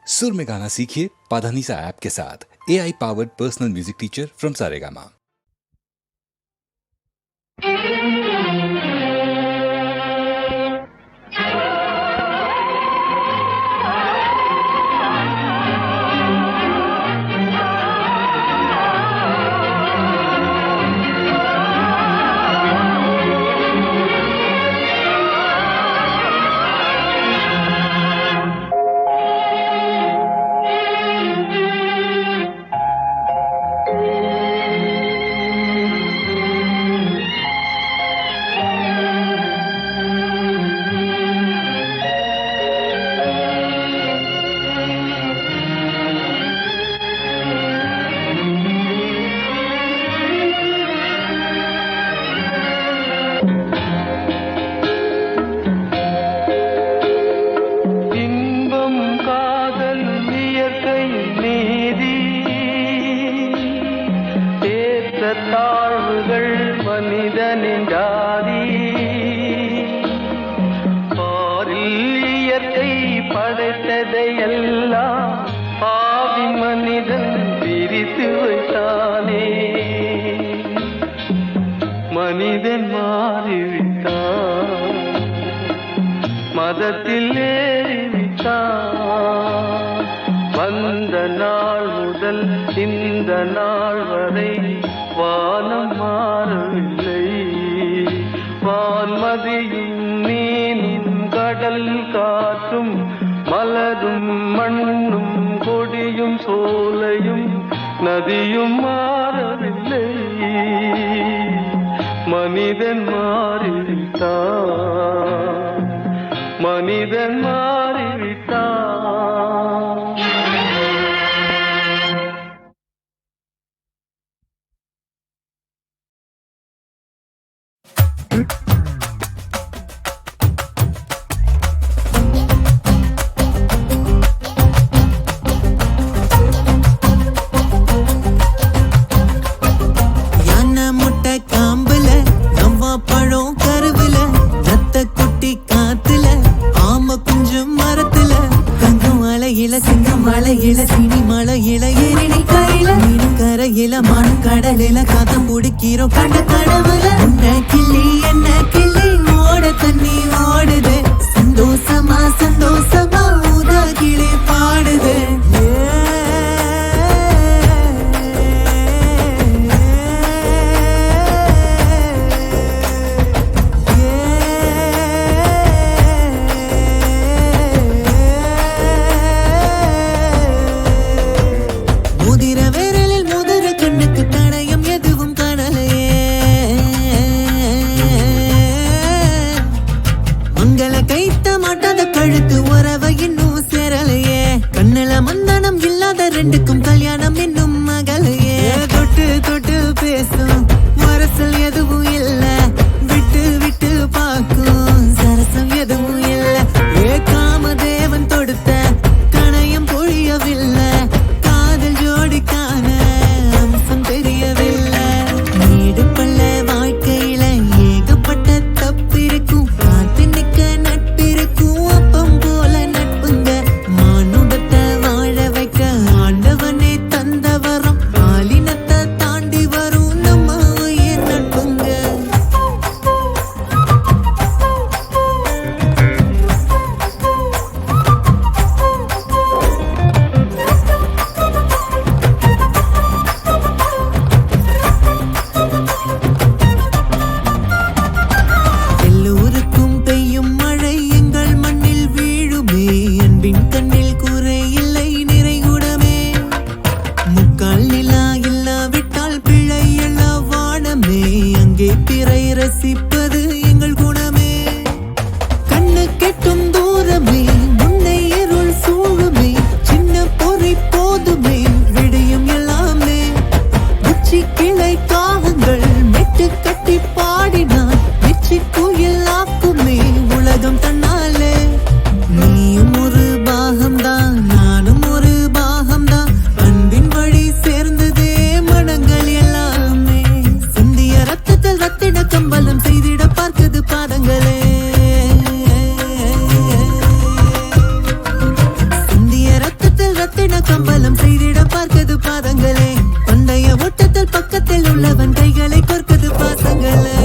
सुर में गाना सीखिए पाधानीसा ऐप के साथ। AI powered personal music teacher from Saregama. தாழ்வுகள் மனிதனின் ஜாதி பாரில் இயற்கை படைத்ததையெல்லாம் பாவி மனிதன் பிரித்து வைத்தானே. மனிதன் மாறிவிட்டான், மதத்தில் ஏறிவிட்டான். வந்த நாள் முதல் இந்த நாள் வரை வானம் மாறவில்லை. வான்மதியும் நீனும் கடல் காற்றும் மலரும் மண்ணும் கொடியும் சோலையும் நதியும் மாறவில்லை. மனிதன் மாறிவிட்டான், மனிதன் மாறிவிட்டான். மலையில சினி மலையில ஏறி கையில மீனும் கரையில மண் கடலில கதம் பிடிக்கிறோம் கண்ட கடவுள. உன்ன கிள்ளி என்ன கிள்ளி ஓட தண்ணி ஓடுது, சந்தோஷமா சந்தோஷமா ஊதா கிளி பாடுது. கழுத்து உறவ இன்னும் சேரலையே, கண்ணுல மந்தனம் இல்லாத ரெண்டுக்கும் கல்யாணம் இன்னும் மகளையே. தொட்டு தொட்டு பேசும் மரசல் எதுவும் இல்ல, விட்டு விட்டு பார்க்கும் சரசம் எதுவும் இல்ல. காமதேவன் தொடுத்த கணையம் பொழியவில்லை, காதல் ஜோடிக்கான அம்சம் தெரியவில்லை. நீடு பள்ள வாழ்க்கையில ஏகப்பட்ட தப்பிருக்கும், காத்து நிக்க நட்பிருக்கும். அப்பம் போல நட்புங்க மானுடத்தை வாழ வைக்க ஆண்டவனே தந்த கம்பளம் செய்திட பார்க்குது பாதங்களே பந்தய ஓட்டத்தில் பக்கத்தில் உள்ளவன் கைகளை கொர்க்குது பாசங்களே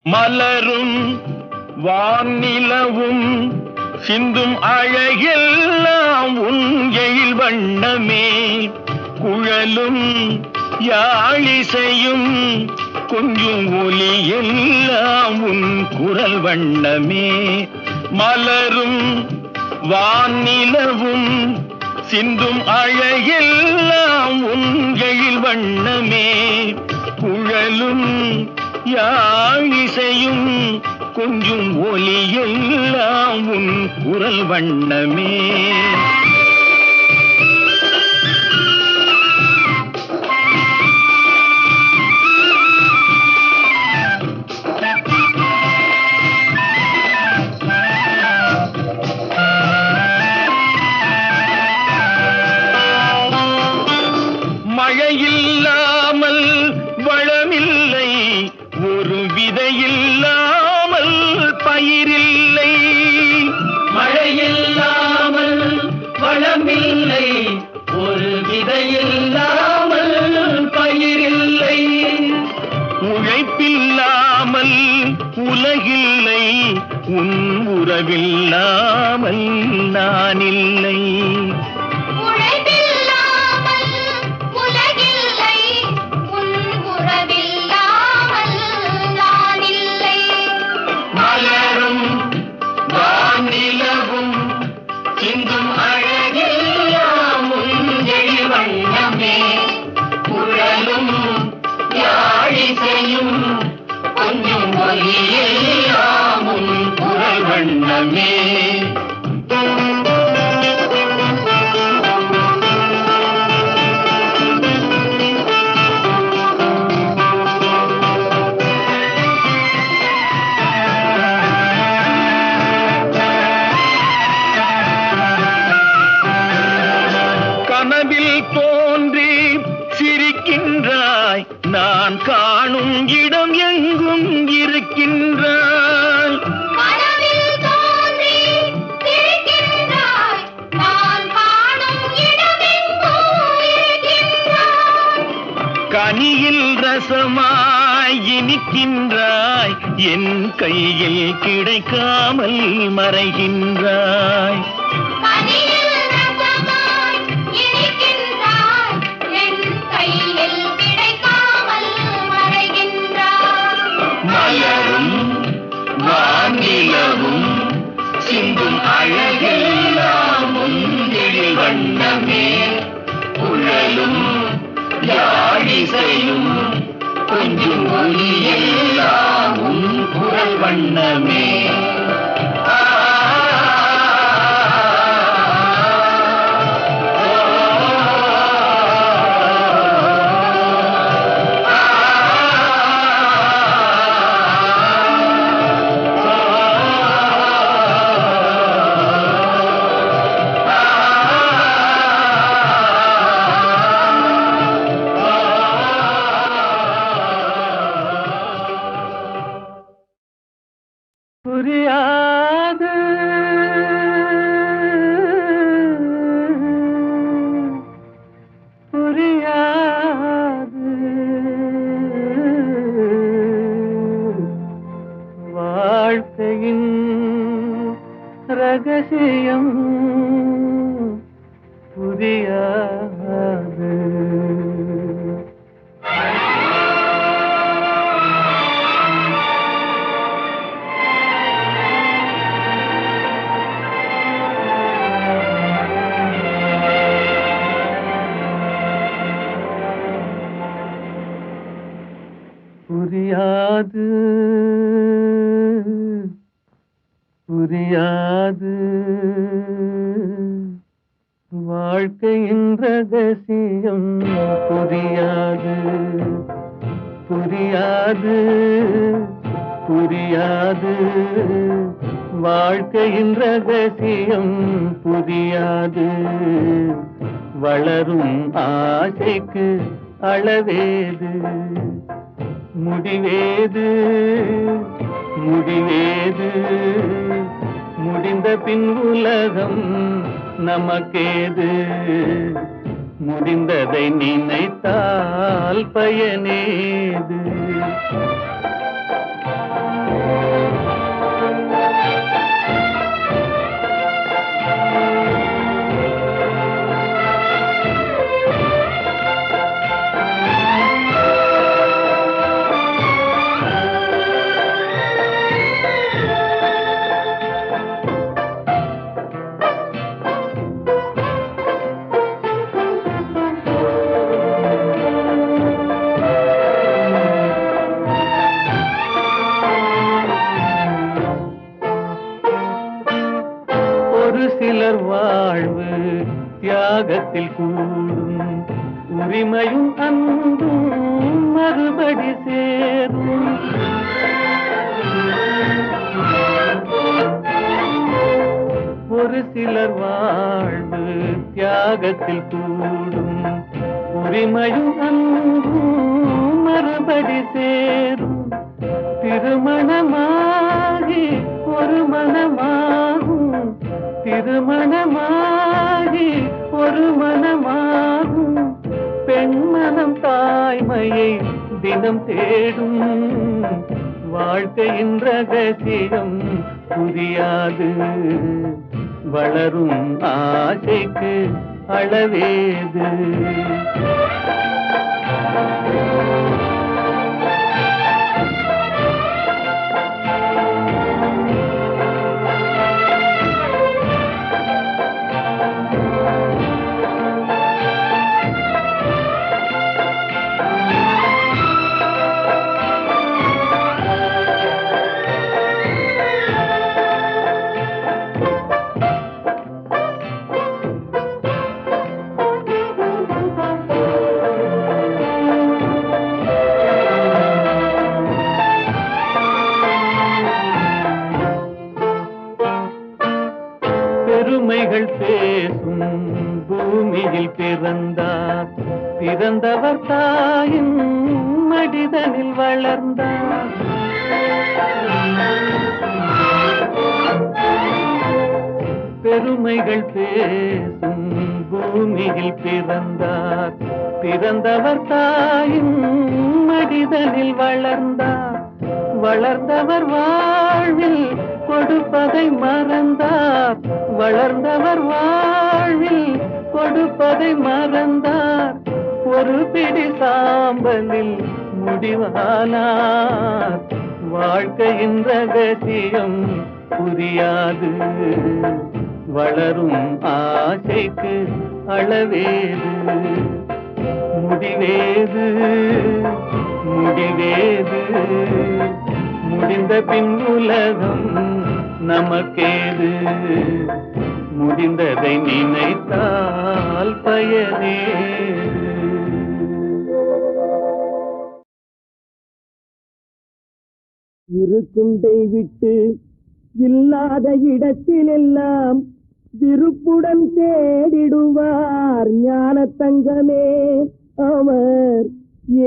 மலரும் வானிலவும் சிந்தும் அழகெல்லாம் உன் எழில் வண்ணமே குழலும் யாழிசையும் கொஞ்சும் ஒலி எல்லாம் உன் குரல் வண்ணமே மலரும் வானிலவும் சிந்தும் அழகெல்லாம் உன் எழில் வண்ணமே குழலும் யாழிசையும் கொஞ்சும் ஒலி எல்லாம் உன் குரல் வண்ணமே மழையில்லாமல் வளமில்லை ஒரு விதையில்லாமல் பயிரில்லை மழையில்லாமல் வளமில்லை ஒரு விதையில்லாமல் பயிரில்லை உழைப்பில்லாமல் உலகில்லை உன் உறவில்லாமல் நான் இல்லை கொஞ்சம் ஒலியெல்லாம் உன் குரல் வண்ணமே கனவில் தோன்றி சிரிக்கின்றாய் நான் காணும் இடம் எங்கும் இருக்கின்றாய் கனியில் ரசமாய் இனிக்கின்றாய் என் கையில் கிடைக்காமல் மறைகின்றாய் வானிலவும் சிந்தும் அழகெல்லாம் உன்னில் வண்ணமே குழலும் யாழிசையும் கொஞ்சம் ஒலியெல்லாம் உன் குரல் வண்ணமே புரியாது புரியாது வாழ்க்கையின் ரகசியம் புரியாது புரியாது புரியாது வாழ்க்கையின் ரகசியம் புரியாது புரியாது புரியாது வாழ்க்கையின் ரகசியம் புரியாது வளரும் ஆசைக்கு அளவேது முடிவேது முடிவேது முடிந்த பின் உலகம் நமக்கேது முடிந்ததை நினைத்தால் பயனேது சிலர் வாழ்வு தியாகத்தில் கூடும் உரிமையும் அன்பும் மறுபடி சேரும் ஒரு சிலர் வாழ்வு தியாகத்தில் கூடும் உரிமையும் அன்பும் மறுபடி சேரும் திருமணமாகி ஒரு மனமாகும் திருமணமாகி ஒரு மனமாகும் பெண்மனம் தாய்மையை தினம் தேடும் வாழ்க்கையின் ரகசியம் புரியாது வளரும் ஆசைக்கு அளவேது பெருமைகள் பேசும் பூமியில் பிறந்தார் பிறந்தவர் தாயின் மடிதனில் வளர்ந்தார் பெருமைகள் பேசும் பூமியில் பிறந்தார் பிறந்தவர் தாயின் மடிதனில் வளர்ந்தார் வளர்ந்தவர் வாழ்வில் கொடுப்பதை மறந்தார் வளர்ந்தவர் வாழ்வில் கொடுப்பதை மறந்தார் ஒரு பிடி சாம்பலில் முடிவானார் வாழ்க்கையின் ரகசியம் புரியாது வளரும் ஆசைக்கு அளவேது முடிவேது முடிவேது முடிந்த பின் உலகம் நமக்கேது முடிந்ததை நினைத்தால் பயனேது இருக்குண்டை விட்டு இல்லாத இடத்திலெல்லாம் விருப்புடன் தேடிடுவார் ஞான தங்கமே அவர்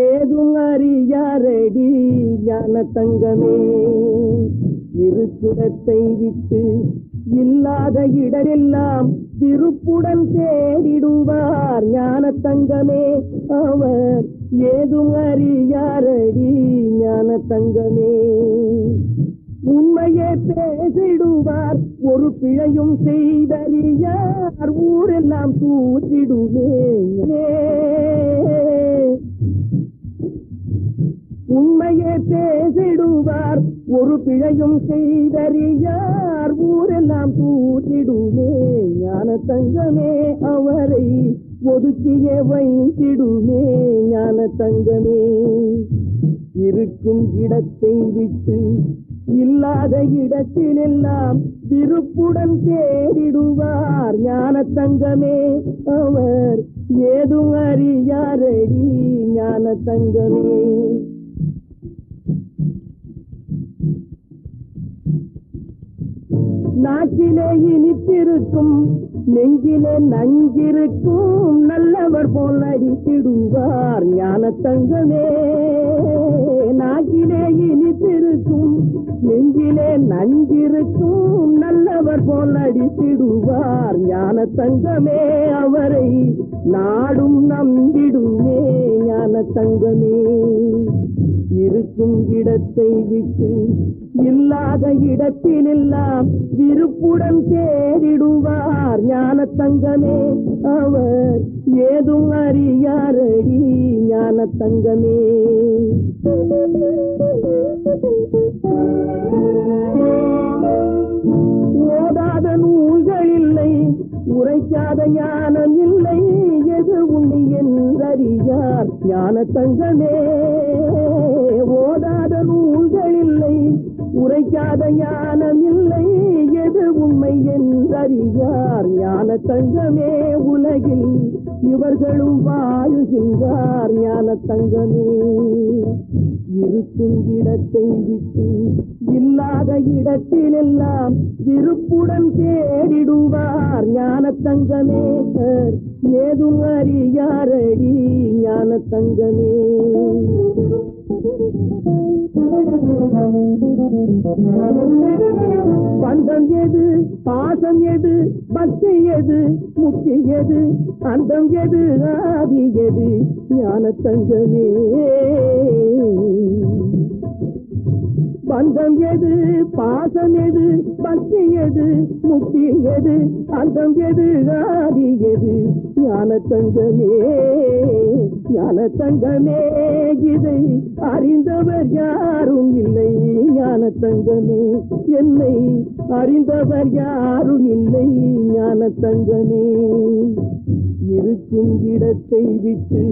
ஏதும் அறியாரடி ஞான தங்கமே இருக்குடத்தை விட்டு இல்லாத இடரெல்லாம் விருப்புடன் தேடிடுவார் ஞான தங்கமே அவர் ஏதும் அறியாரடி ஞான தங்கமே உண்மையே பேசிடுவார் ஒரு பிழையும் செய்தறியார் ஊரெல்லாம் தூத்திடுமே உண்மையே பேசிடுவார் ஒரு பிழையும் செய்தறியார் ஊரெல்லாம் தூத்திடுமே ஞான தங்கமே அவரை ஒதுக்கியே வைத்திடுமே ஞான தங்கமே இருக்கும் இடத்தை விட்டு இல்லாத இடத்திலெல்லாம் விருப்புடன் தேடிடுவார் ஞான தங்கமே அவர் ஏதும் அறியாரடி ஞான தங்கமே. நாக்கிலே இனித்திருக்கும் நெஞ்சிலே நஞ்சிருக்கும் நல்லவர் போல் அடித்திடுவார் ஞான தங்கமே. நாக்கிலே இனித்திருக்கும் நெஞ்சிலே நஞ்சிருக்கும் நல்லவர் போல் அடித்திடுவார் ஞான தங்கமே. அவரை நாடும் நம்பிடுமே ஞான தங்கமே. இருக்கும் இடத்தை விட்டு இல்லாத இடத்திலெல்லாம் விருப்புடன் தேடிடுவார் ஞான தங்கமே அவர் ஏதும் அறியாரடி ஞான தங்கமே. ஓதாத நூல்கள் இல்லை உரைக்காத ஞானம் இல்லை எது உண்மை என்றறியார் ஞான தங்கமே. ஓதாத நூல்கள் இல்லை உரைக்காத ஞானம் இல்லை எது உண்மை என்றறியார் ஞான தங்கமே. உலகில் இவர்களும் வாழுகின்றார் ஞான தங்கமே. இருக்கும் இடத்தை விட்டு இல்லாத இடத்திலெல்லாம் விருப்புடன் தேடிடுவார் ஞான தங்கமே ஏதும் அறியாரடி ஞான தங்கமே. பந்தம் எது பாசம் எது பக்தி எது முக்தி எது அந்தம் எது ஆதி எது ஞான தங்கமே. பந்தம் எது பாசம் எது பக்தி எது முக்தி எது அந்தம் எது ஆதி எது ஞான தங்கமே. ஞான தங்கமே இதை அறிந்தவர் யாரும் இல்லை ஞான தங்கமே. என்னை அறிந்தவர் யாரும் இல்லை ஞான தங்கமே. இருக்கும் இடத்தை விட்டு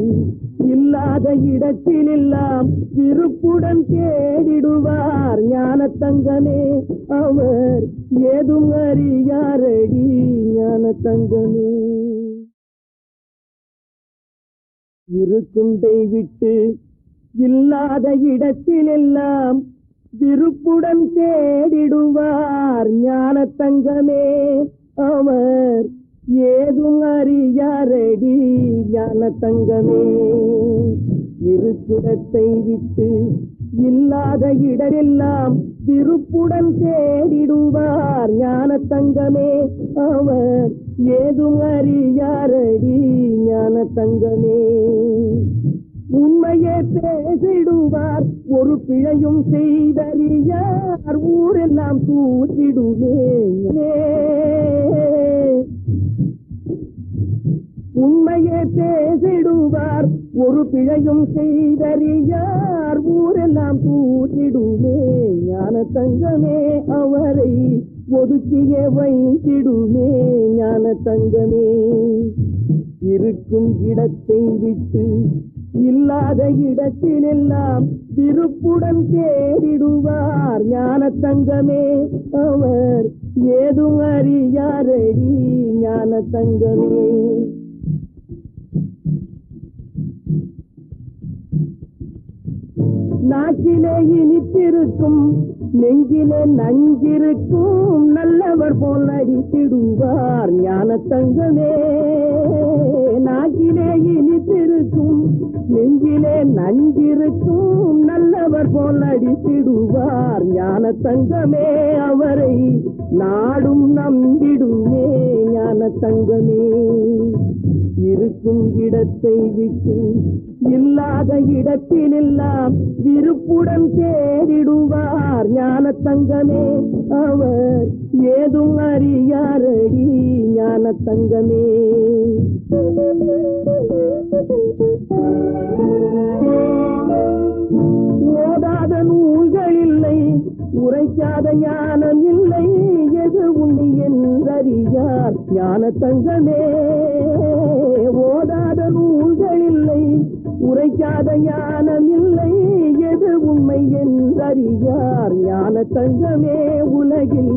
இல்லாத இடத்திலெல்லாம் விருப்புடன் தேடிடுவார் ஞான தங்கமே அவர் ஏதும் அறியாரடி ஞான தங்கமே. இருக்குண்டை விட்டு இல்லாத இடத்திலெல்லாம் விருப்புடன் தேடிடுவார் ஞான தங்கமே அவர் ஏதும் அறியாரடி ஞான தங்கமே. இருக்குடத்தை விட்டு இல்லாத இடரெல்லாம் விருப்புடன் தேடிடுவார் ஞான தங்கமே அவர் ஏதும் அறியாரடி ஞான தங்கமே. உண்மையே பேசிடுவார் ஒரு பிழையும் செய்தறியார் ஊரெல்லாம் தூற்றிடுவே. உண்மையே பேசிடுவார் ஒரு பிழையும் செய்தறியார் ஊரெல்லாம் தூற்றிடுமே ஞான தங்கமே. அவரை ஒதுக்கியே வைத்திடுமே ஞான தங்கமே. இருக்கும் இடத்தை விட்டு இல்லாத இடத்திலெல்லாம் விருப்புடன் தேடிடுவார் ஞான தங்கமே அவர் ஏதும் அறியாரடி ஞான தங்கமே. நாக்கிலே இனித்திருக்கும் நெஞ்சிலே நஞ்சிருக்கும் நல்லவர் போல் அடித்திடுவார் ஞான தங்கமே. நாக்கிலே இனித்திருக்கும் நெஞ்சிலே நஞ்சிருக்கும் நல்லவர் போல் அடித்திடுவார் ஞான தங்கமே. அவரை நாடும் நம்பிடுமே ஞான தங்கமே. இருக்கும் இடத்தை விட்டு இல்லாத இடத்திலெல்லாம் விருப்புடன் தேடிடுவார் ஞான தங்கமே அவர் ஏதும் அறியாரடி ஞான தங்கமே. ஓதாத நூல்கள் இல்லை உரைக்காத ஞானம் இல்லை எது உண்மை என்றறியார் ஞான தங்கமே. ஓதாத நூல்கள் இல்லை உரைக்காத ஞானம் இல்லை எது என்றறியார் ஞான தங்கமே உலகில்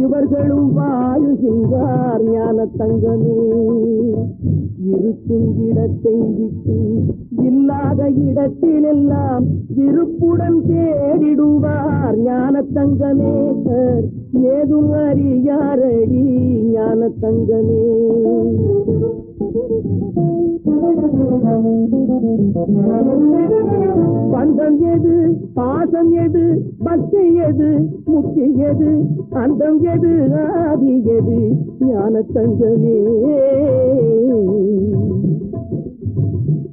இவர்களும் வாழுகின்றார் ஞான தங்கமே. இருக்கும் இடத்தை விட்டு இல்லாத இடத்திலெல்லாம் விருப்புடன் தேடிடுவார் ஞான தங்கமே. ஏதும் அறியாரடி ஞான தங்கமே. பந்தம் எது, பாசம் எது, பக்தி எது, முக்தி எது, அந்தம் எது, ஆதி எது, ஞான தங்கமே.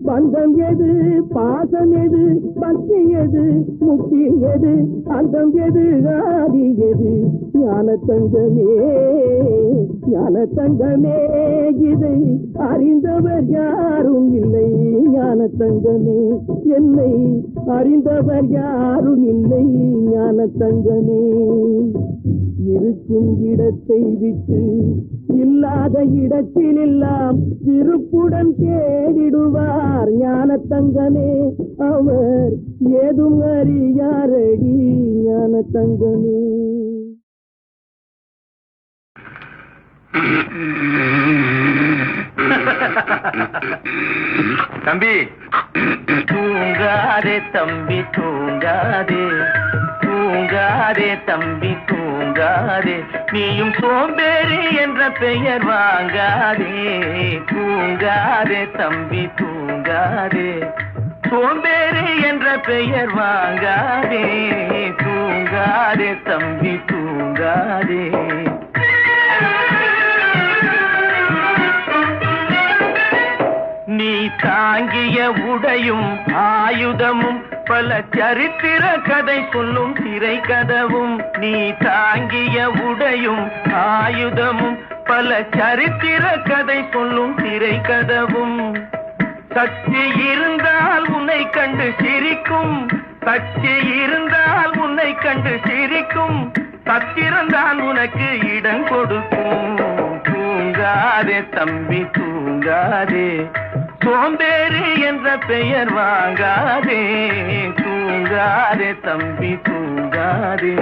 பந்தம் எது, பாசம் எது, பக்தி எது, முக்தி எது, அந்தம் எது, ஆதி எது, ஞான தங்கமே. ஞான தங்கமே, இதை அறிந்தவர் யாரும் இல்லை ஞான தங்கமே. என்னை அறிந்தவர் யாரும் இல்லை ஞான தங்கமே. இருக்கும் இடத்தை விட்டு இல்லாத இடத்திலெல்லாம் விருப்புடன் தேடிடுவார் ஞான தங்கமே. அவர் ஏதும் அறியாரடி ஞான தங்கமே. தம்பி தூங்காதே, தம்பி தூங்காதே, தூங்காதே தம்பி தூங்காதே, நீயும் சோம்பேறி என்ற பெயர் வாங்காதே. தூங்காதே தம்பி தூங்காதே, சோம்பேறி என்ற பெயர் வாங்காதே. தூங்காதே தம்பி தூங்காதே. நீ தாங்கிய உடையும் ஆயுதமும் பல சரித்திர கதை சொல்லும் திரை கதவும். நீ தாங்கிய உடையும் ஆயுதமும் பல சரித்திர கதை சொல்லும் திரை கதவும். சக்தி இருந்தால் உன்னை கண்டு சிரிக்கும், சக்தி இருந்தால் உன்னை கண்டு சிரிக்கும், சத்திரந்தான் உனக்கு இடம் கொடுக்கும். தூங்காதே தம்பி தூங்காதே, சோம்பேறி என்ற பெயர் வாங்காதே. தூங்காதே தம்பி தூங்காதே.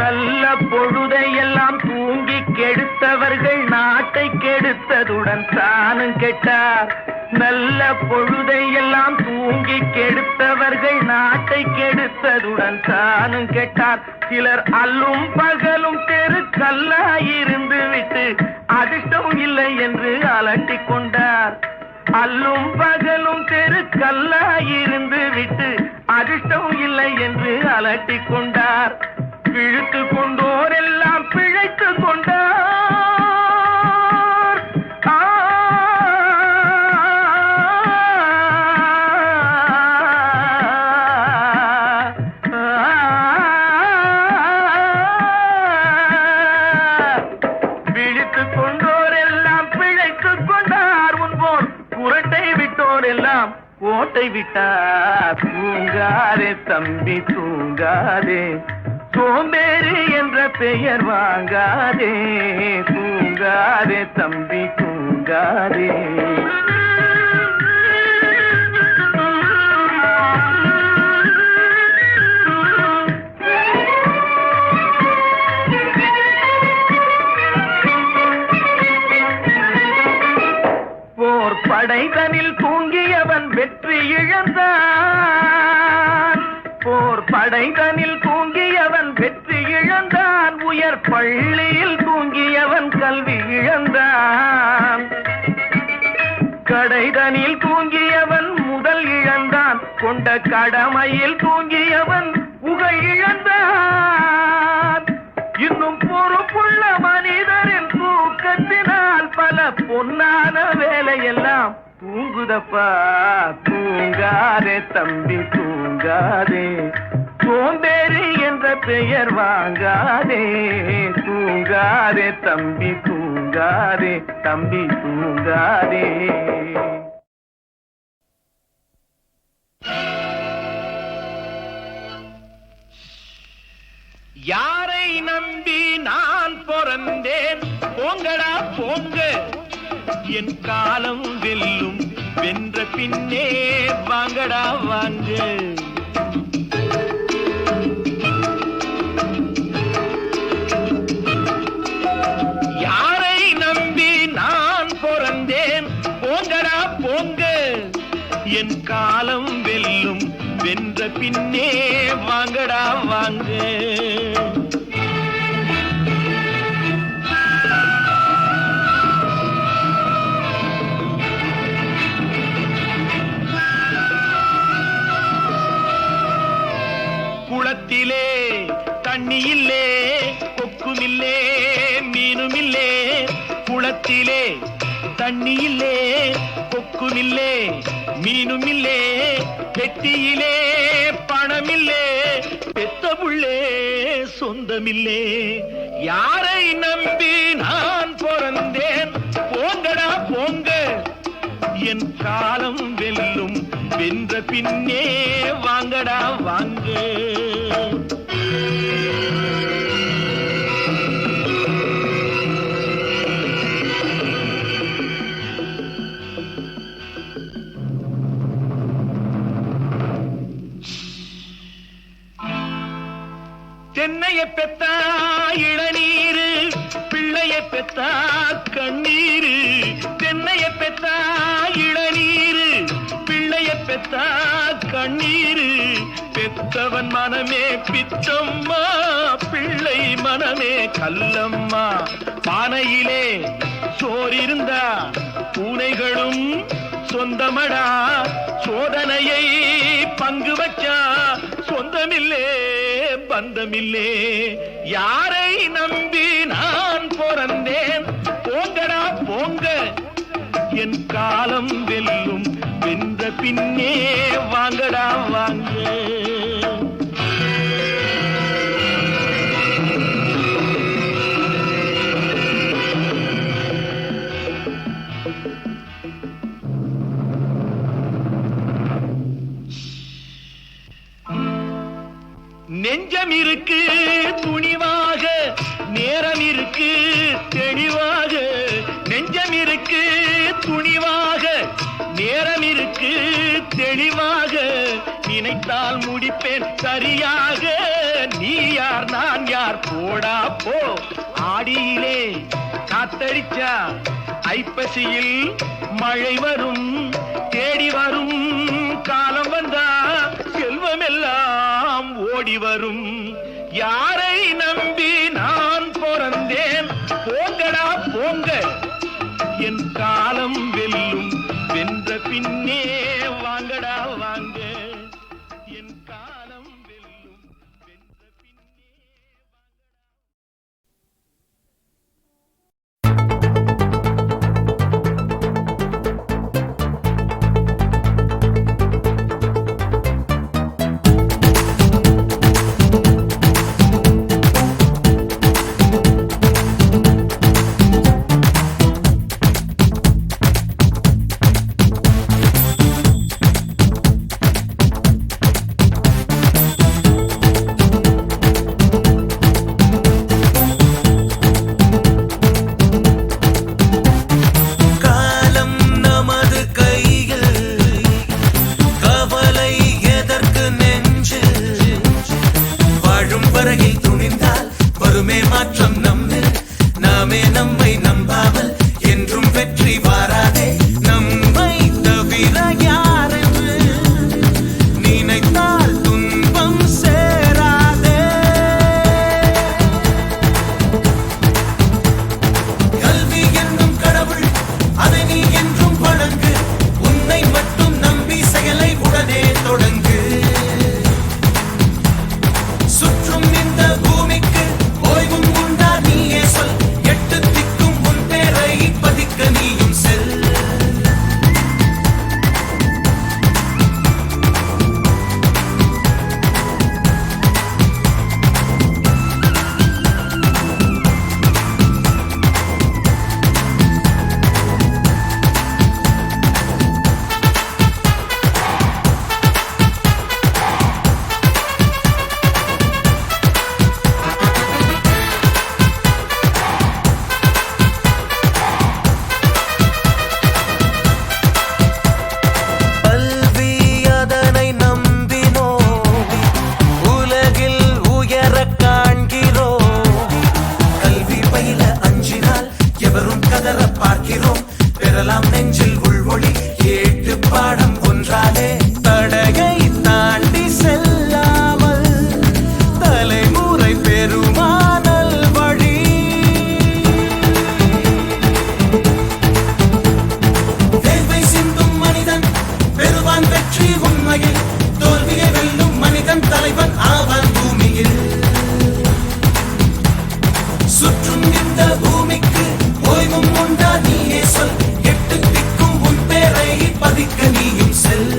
நல்ல பொழுதையெல்லாம் தூங்கி கெடுத்தவர்கள் நாட்டை கெடுத்ததுடன் தானும் கெட்டார். நல்ல பொழுதையெல்லாம் தூங்கி கெடுத்தவர்கள் நாட்டை கெடுத்ததுடன் தானும் கெட்டார். சிலர் அல்லும் பகலும் தெருக்கல்லாயிருந்து விட்டு அதிர்ஷ்டம் இல்லை என்று அலட்டிக் கொண்டார். அல்லும் பகலும் தெருக்கல்லாயிருந்து விட்டு அதிர்ஷ்டம் இல்லை என்று அலட்டிக் கொண்டார். பிழைத்து கொண்டோர் எல்லாம் பிழைத்து கொண்டார். பிழைத்து கொண்டோர் எல்லாம் பிழைத்து கொண்டார். முன்போர் புரட்டை விட்டோர் எல்லாம் ஓட்டை விட்டார். தூங்காதே தம்பி தூங்காதே, சோம்பேறி என்ற பெயர் வாங்காதே. தூங்காதே தம்பி தூங்காதே. போர் படைதனில் தூங்கியவன் வெற்றி இழந்தான். போர் படைதனில் தூங்கியவன் வெற்றி இழந்தான். உயர் பள்ளியில் தூங்கியவன் கல்வி இழந்தான். கடைதனில் தூங்கியவன் முதல் இழந்தான். கொண்ட கடமையில் தூங்கியவன் புகழ் இழந்தான். இன்னும் பொறுப்புள்ள மனிதரின் தூக்கத்தினால் பல பொன்னான வேலையெல்லாம் தூங்குதப்பா. தூங்காதே தம்பி தூங்காதே, சோம்பேறி என்ற பெயர் வாங்காதே. தூங்காதே தம்பி தூங்காதே, தம்பி தூங்காதே. யாரை நம்பி நான் பிறந்தேன் போங்கடா போங்க என் காலம் வெல்லும் வென்ற பின்னே வாங்கடா வாங்க யாரை நம்பி நான் பிறந்தேன் போங்கடா போங்க என் காலம் வெல்லும் வென்ற பின்னே வாங்கடா வாங்க குளத்திலே தண்ணியில்லே கொக்குமில்லே மீனுமில்லே குளத்திலே தண்ணியில்லே கொக்குமில்லே மீனுமில்லே பெட்டியிலே பணமில்லே பெத்த புள்ளே சொந்தமில்லே யாரை நம்பி நான் பிறந்தேன் போங்கடா போங்க என் காலம் வெல்லும் வென்ற பின்னே வாங்கடா வாங்க தென்னைய பெத்தா இளநீரு பிள்ளைய பெத்தா கண்ணீரு தென்னைய பெத்தா இளநீரு பிள்ளைய பெத்தா கண்ணீரு பெத்தவன் மனமே பித்தம்மா பிள்ளை மனமே கல்லம்மா பானையிலே சோறிருந்தா பூனைகளும் சொந்தமடா சோதனையை பங்கு வச்சா சொந்தமில்லே பந்தமில்லே யாரை நம்பி நான் பிறந்தேன் போங்கடா போங்க என் காலம் வெல்லும் வென்ற பின்னே வாங்கடா வாங்க நெஞ்சம் இருக்கு துணிவாக நேரம் இருக்கு தெளிவாக நெஞ்சம் இருக்கு துணிவாக நேரம் இருக்கு தெளிவாக நினைத்தால் முடிப்பேன் சரியாக நீ யார் நான் யார் போடா போ ஆடியிலே காத்தடிச்சா ஐப்பசியில் மழை வரும் தேடி வரும் காலம் வந்தா செல்வமெல்லாம் ஓடி வரும் யாரை நம்பி நான் பிறந்தேன் போங்கடா போங்க என் காலம் வெல்லும் வென்ற பின்னே வாங்கடா வாங்க என் காலம் வெல்லும் வென்ற பின்னே உந்தன் வெற்றி உண்மையில் தோல்வியை வெல்லும் மனிதன் தலைவன் ஆவான் பூமியில். சுற்றும் இந்த பூமிக்கு ஓய்வும் உண்டா நீயே சொல். எட்டு திக்கும் உன் பேரை பதிக்க நீயும் செல்.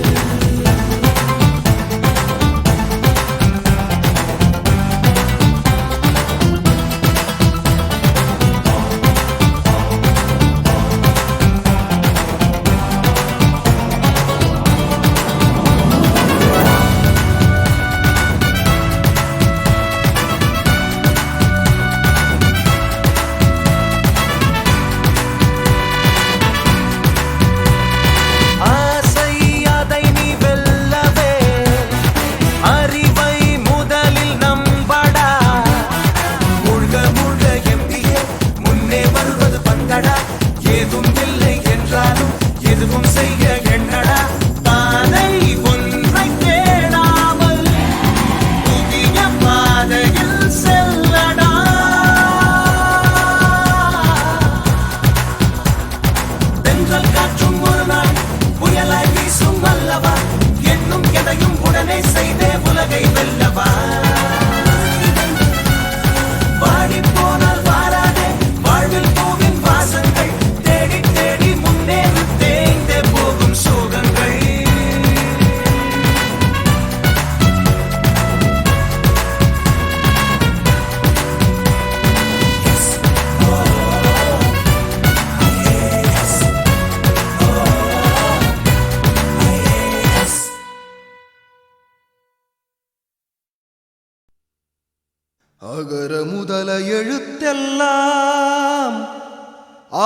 அகர முதல எழுத்தெல்லாம்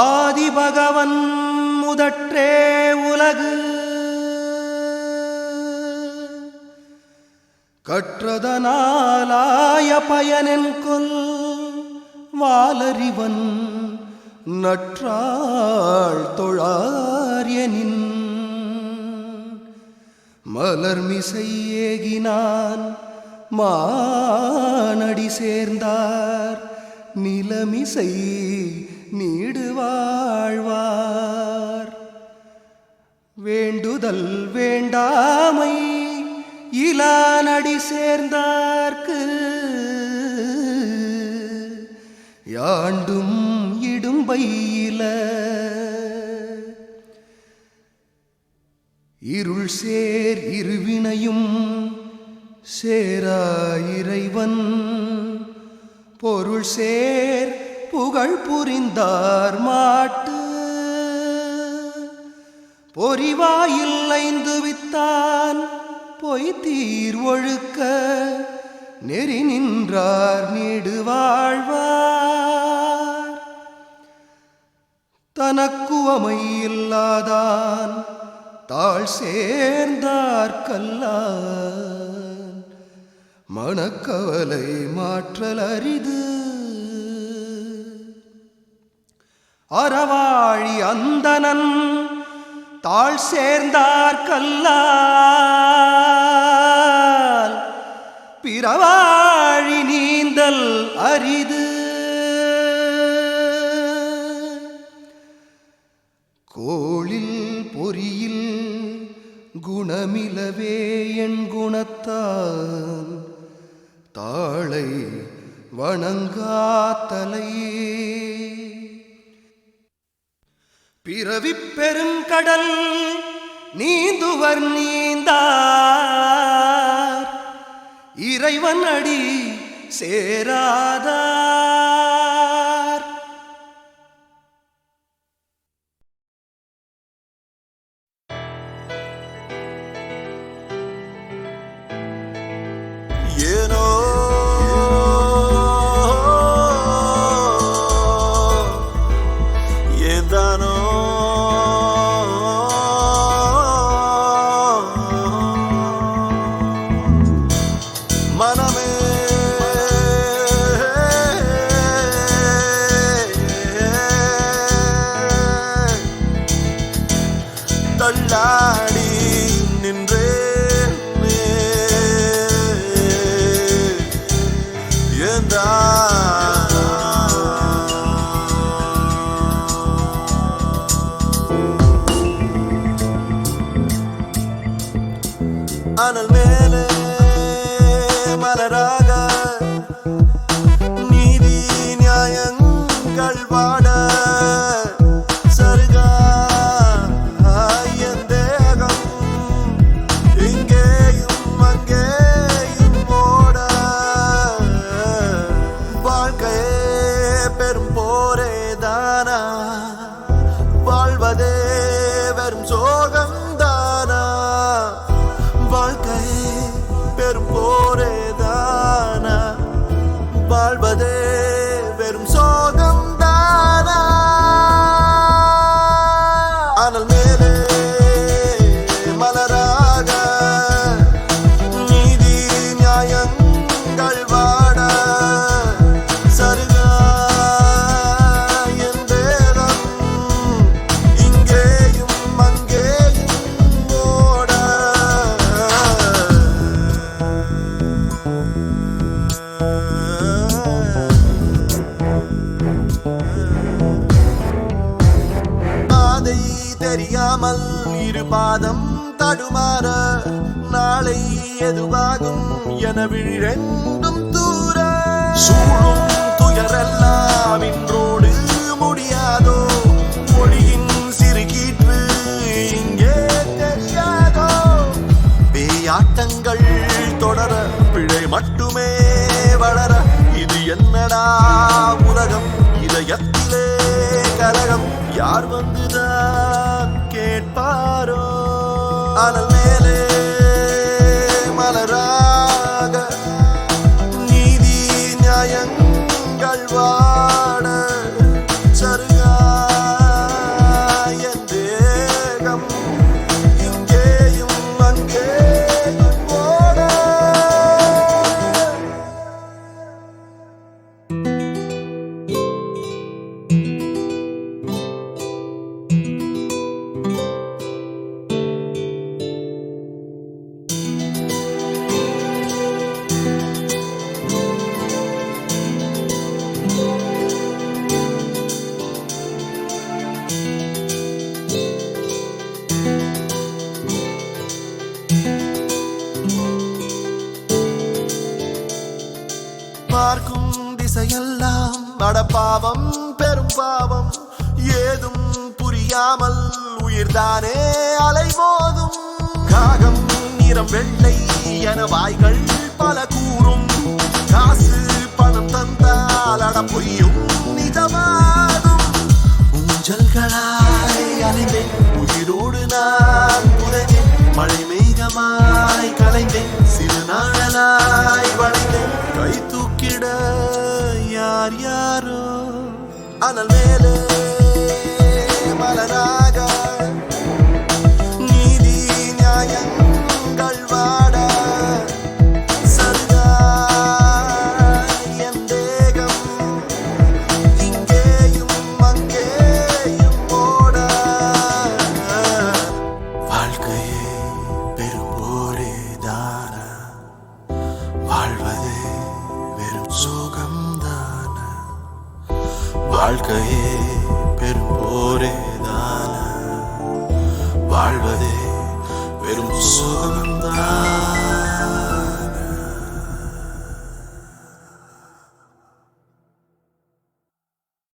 ஆதி பகவன் முதற்றே உலகு. கற்றதனாலாய பயனென் கொல் வாலறிவன் நற்றாள் தொழாரியனின். மலர்மிசை ஏகினான் மானடி சேர்ந்தார் நிலமிசை நீடு வாழ்வார். வேண்டுதல் வேண்டாமை இலானடி சேர்ந்தார்க்கு யாண்டும் இடும்பையில. இருள் சேர் இருவினையும் சேரா இறைவன் பொருள் சேர் புகழ் புரிந்தார் மாட்டு. பொறிவாயில் ஐந்து வித்தான் பொய்தீர் ஒழுக்க நெறி நின்றார் நீடு வாழ்வார். தனக்குவமை இல்லாதான் தாழ் சேர்ந்தார் கல்லான். மனக்கவலை மாற்றல் அரிது. அறவாழி அந்தனன் தாழ் சேர்ந்தார் கல்லால். பிறவாழி நீந்தல் அரிது. கோளில் பொறியில் குணமிலவே என் குணத்தான் தாளை வணங்காத்தலையே. பிறவிப் பெருங்கடல் நீந்துவர் நீந்தார் இறைவன் அடி சேராதார். ஏனோ ஏந்தானோ மனமே தள்ளாடி நின்றே அனல் மேலே மலராக நீதி நியாயங்கள் வாட சருகா என் தேகம் இங்கேயும் அங்கேயும் ஓட வாழ்க்கையே பெரும் போரே தானா வாழ்வதே வெறும் சோகம் தானா வாழ்க்கையே பெரும் போரே தானா வாழ்வதே வெறும் சோகம் தானா அனல் மேலே மலராக நீதி நியாயங்கள் வாட சருகா என் தேகம் இங்கேயும் அங்கேயும் ஓட பாதை தெரியாமல் இரு பாதம் தடுமாற நாளை எதுவாகும் என விழிரெண்டும் தூர சூழும் துயரெல்லாம் இன்றோடு முடியாதோ மொழியின் சிறுகீற்று இங்கே தெரியாதோ பேயாட்டங்கள் தொடர பிழை மட்டுமே வளர இது என்னடா உலகம் இதயத்திலே கலகம் யார் வந்துதான் கேட்பாரோ அனல் மேலே மலராக நீதி நியாயங்கள் வாட சருகா என் தேகம் இங்கேயும் அங்கேயும் ஓட பார்க்கும் திசையெல்லாம் அடப்பாவம் பெரும் பாவம் ஏதும் புரியாமல் உயிர்தானே அலைமோதும் காகம் நிறம் வெள்ளை என வாய்கள் பல கூறும் காசு பணம் தந்தால் அட பொய்யும் நிஜமாகும் ஊஞ்சல்களாய் அலைந்தேன் உயிரோடு நான் உறைந்தேன் மழை மேகமாய் கலைந்தேன் சிறு நாளலாய் வளைந்தேன் கை தூக்கிட யார் யாரோ அனல் மேலே மலராக நீதி நியாயங்கள் வாட சருகா என் தேகம் இங்கேயும் அங்கேயும் ஓட வாழ்க்கையே பெரும் போரே தானா வாழ்வதே வெறும் சோகம் தானா வாழ்க்கையே பெரும் போரே தானா வாழ்வதே வெறும் சோகம் தானா